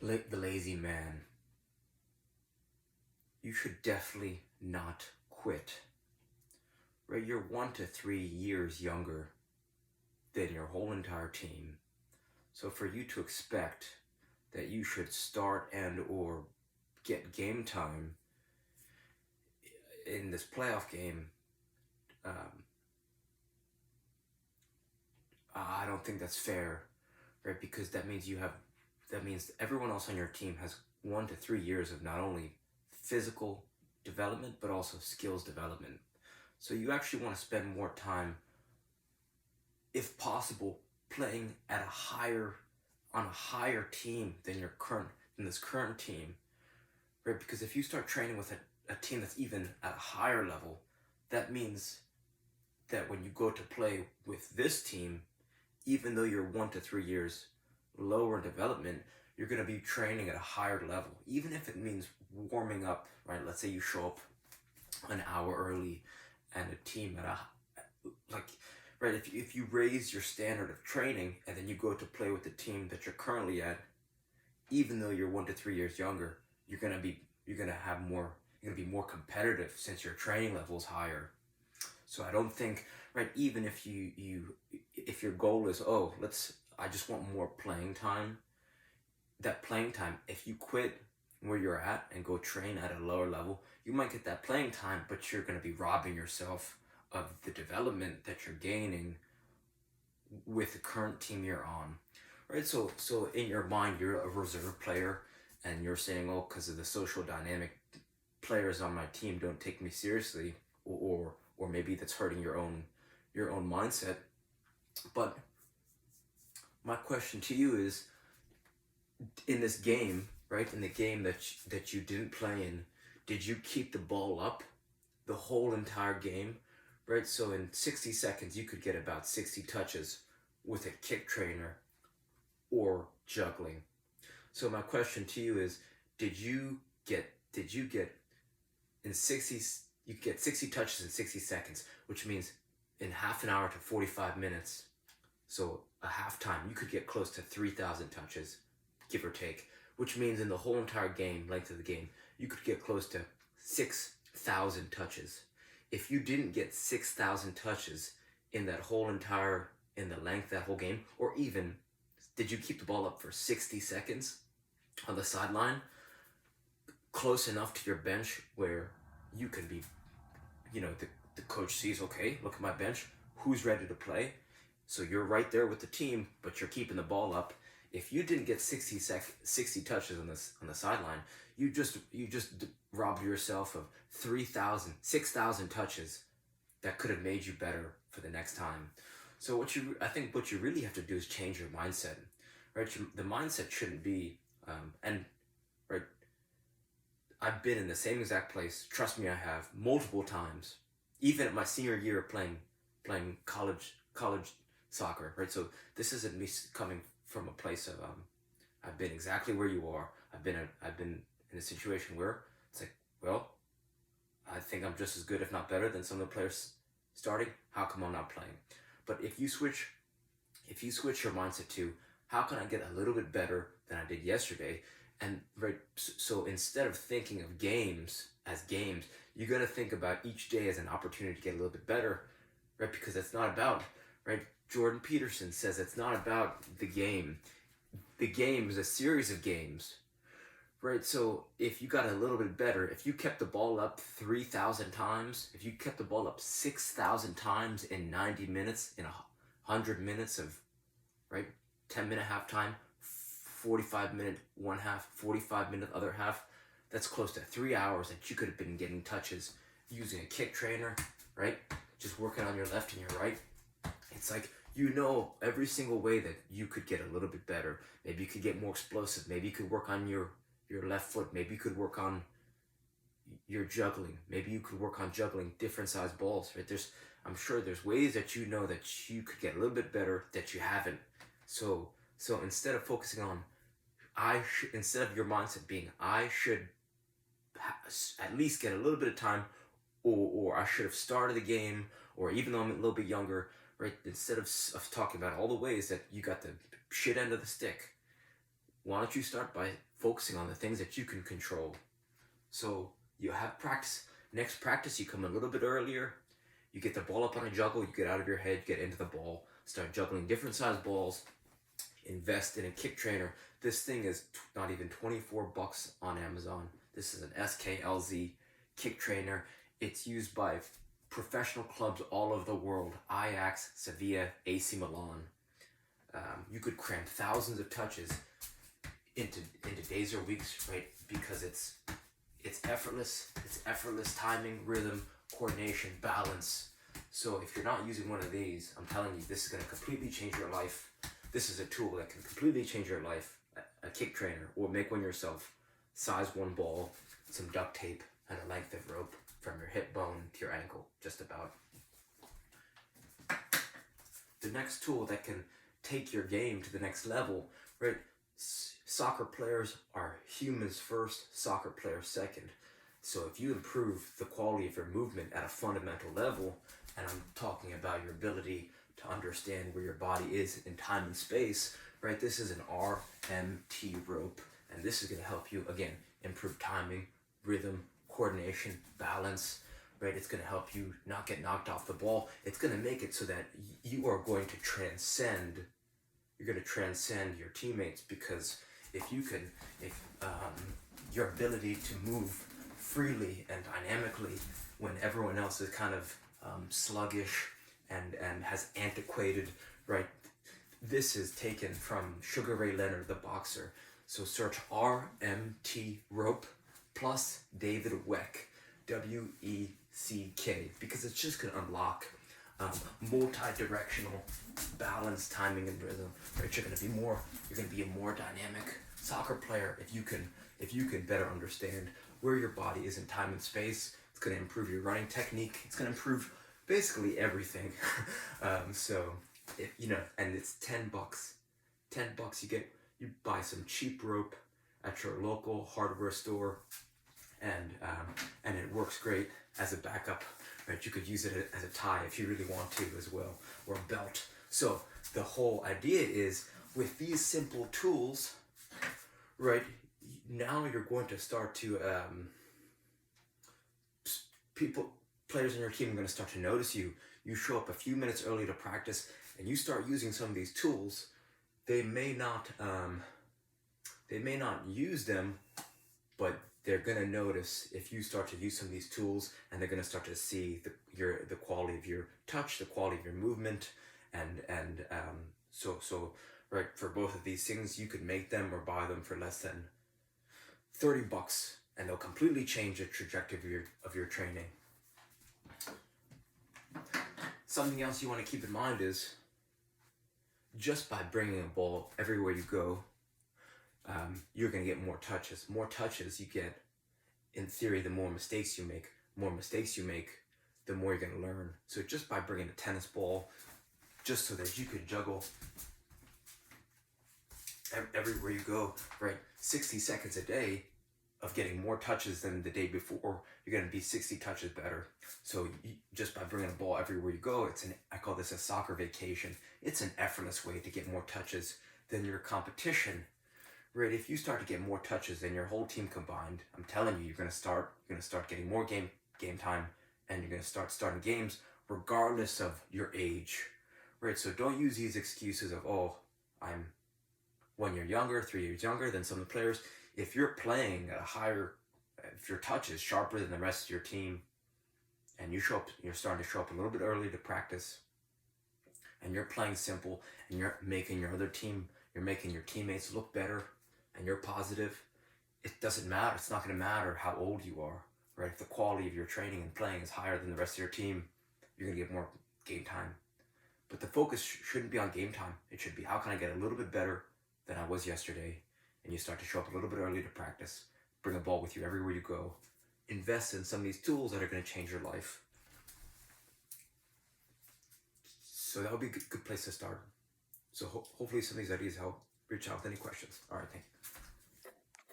the lazy man. You should definitely not quit. Right? You're 1 to 3 years younger than your whole entire team. So for you to expect that you should start and or get game time in this playoff game, um, I don't think that's fair, right? Because that means everyone else on your team has 1 to 3 years of not only physical development but also skills development. So you actually want to spend more time, if possible, playing at on a higher team than this current team, right? Because if you start training with a team that's even at a higher level, that means that when you go to play with this team, even though you're 1 to 3 years lower in development, you're going to be training at a higher level, even if it means warming up, right? Let's say you show up an hour early and a team at like, right, if you raise your standard of training and then you go to play with the team that you're currently at, even though you're 1 to 3 years younger, you're gonna have more, you're gonna be more competitive since your training level is higher. So I don't think, right, even if if your goal is, I just want more playing time, that playing time, if you quit where you're at and go train at a lower level, you might get that playing time, but you're going to be robbing yourself of the development that you're gaining with the current team you're on, right? So in your mind, you're a reserve player, and you're saying, oh, because of the social dynamic, players on my team don't take me seriously, or maybe that's hurting your own mindset. But my question to you is, in this game, right, in the game that you didn't play in, did you keep the ball up the whole entire game, right? So in 60 seconds, you could get about 60 touches with a kick trainer or juggling. So my question to you is, did you get in 60, you get 60 touches in 60 seconds, which means in half an hour to 45 minutes, so a halftime, you could get close to 3,000 touches, give or take, which means in the whole entire game, length of the game, you could get close to 6,000 touches. If you didn't get 6,000 touches in in the length of that whole game, or even, did you keep the ball up for 60 seconds on the sideline, close enough to your bench where you can be, the coach sees, okay, look at my bench, who's ready to play? So you're right there with the team, but you're keeping the ball up. If you didn't get 60 touches on the sideline, you just robbed yourself of 6,000 touches that could have made you better for the next time. So I think what you really have to do is change your mindset, right? The mindset shouldn't be, and right, I've been in the same exact place. Trust me, I have multiple times, even at my senior year playing college soccer, right? So this isn't me coming from a place of I've been exactly where you are. I've been in a situation where it's like, well, I think I'm just as good, if not better, than some of the players starting. How come I'm not playing? But if you switch your mindset to, how can I get a little bit better than I did yesterday? And right, so instead of thinking of games as games, you got to think about each day as an opportunity to get a little bit better, right? Because it's not about, right? Jordan Peterson says it's not about the game. The game is a series of games, right? So if you got a little bit better, if you kept the ball up 3,000 times, if you kept the ball up 6,000 times in 90 minutes, in 100 minutes of, right, 10-minute halftime, 45-minute one half, 45-minute other half, that's close to 3 hours that you could have been getting touches using a kick trainer, right? Just working on your left and your right. It's like, every single way that you could get a little bit better. Maybe you could get more explosive. Maybe you could work on your left foot. Maybe you could work on your juggling. Maybe you could work on juggling different size balls, right? I'm sure there's ways that that you could get a little bit better that you haven't. So instead of focusing on, instead of your mindset being, I should at least get a little bit of time, or I should have started the game, or even though I'm a little bit younger, right? Instead of talking about all the ways that you got the shit end of the stick, why don't you start by focusing on the things that you can control? So you have practice. Next practice, you come a little bit earlier. You get the ball up on a juggle. You get out of your head, get into the ball, start juggling different size balls. Invest in a kick trainer. This thing is not even $24 on Amazon. This is an SKLZ kick trainer. It's used by professional clubs all over the world. Ajax, Sevilla, AC Milan. You could cram thousands of touches into days or weeks, right? Because it's effortless. It's effortless timing, rhythm, coordination, balance. So if you're not using one of these, I'm telling you, this is going to completely change your life. This is a tool that can completely change your life. A kick trainer, or make one yourself. Size one ball, some duct tape, and a length of rope from your hip bone to your ankle, just about. The next tool that can take your game to the next level, right? Soccer players are humans first, soccer players second. So if you improve the quality of your movement at a fundamental level, and I'm talking about your ability to understand where your body is in time and space, right? This is an RMT rope, and this is going to help you, again, improve timing, rhythm, coordination, balance, right? It's going to help you not get knocked off the ball. It's going to make it so that you are going to transcend, you're going to transcend your teammates, because if your ability to move freely and dynamically when everyone else is kind of sluggish and has antiquated, right? This is taken from Sugar Ray Leonard, the boxer. So search RMT rope plus David Weck, WECK, because it's just going to unlock multi-directional balance, timing, and rhythm. Right? You're going to be a more dynamic soccer player if you can better understand where your body is in time and space. It's going to improve your running technique. It's going to improve basically everything. And it's $10. $10. You buy some cheap rope at your local hardware store, and it works great as a backup. Right? You could use it as a tie if you really want to as well, or a belt. So the whole idea is, with these simple tools, right? Now you're going to start to players in your team are going to start to notice you. You show up a few minutes early to practice, and you start using some of these tools. They may not use them, but they're going to notice if you start to use some of these tools, and they're going to start to see the quality of your touch, the quality of your movement, and so right, for both of these things, you could make them or buy them for less than $30, and they'll completely change the trajectory of your training. Something else you want to keep in mind is, just by bringing a ball everywhere you go, you're going to get more touches. More touches you get, in theory, the more mistakes you make. More mistakes you make, the more you're going to learn. So just by bringing a tennis ball, just so that you could juggle everywhere you go, right? 60 seconds a day of getting more touches than the day before, you're going to be 60 touches better. So just by bringing a ball everywhere you go, I call this a soccer vacation. It's an effortless way to get more touches than your competition, right? If you start to get more touches than your whole team combined, I'm telling you, you're going to start getting more game time, and you're going to start starting games regardless of your age, right? So don't use these excuses of, I'm 1 year younger, 3 years younger than some of the players. If you're playing at if your touch is sharper than the rest of your team, and you're starting to show up a little bit early to practice, and you're playing simple, and you're making your teammates look better, and you're positive, it doesn't matter. It's not going to matter how old you are, right? If the quality of your training and playing is higher than the rest of your team, you're going to get more game time. But the focus shouldn't be on game time. It should be, how can I get a little bit better than I was yesterday? And you start to show up a little bit early to practice. Bring a ball with you everywhere you go. Invest in some of these tools that are going to change your life. So that would be a good place to start. So hopefully some of these ideas help. Reach out with any questions. All right, thank you.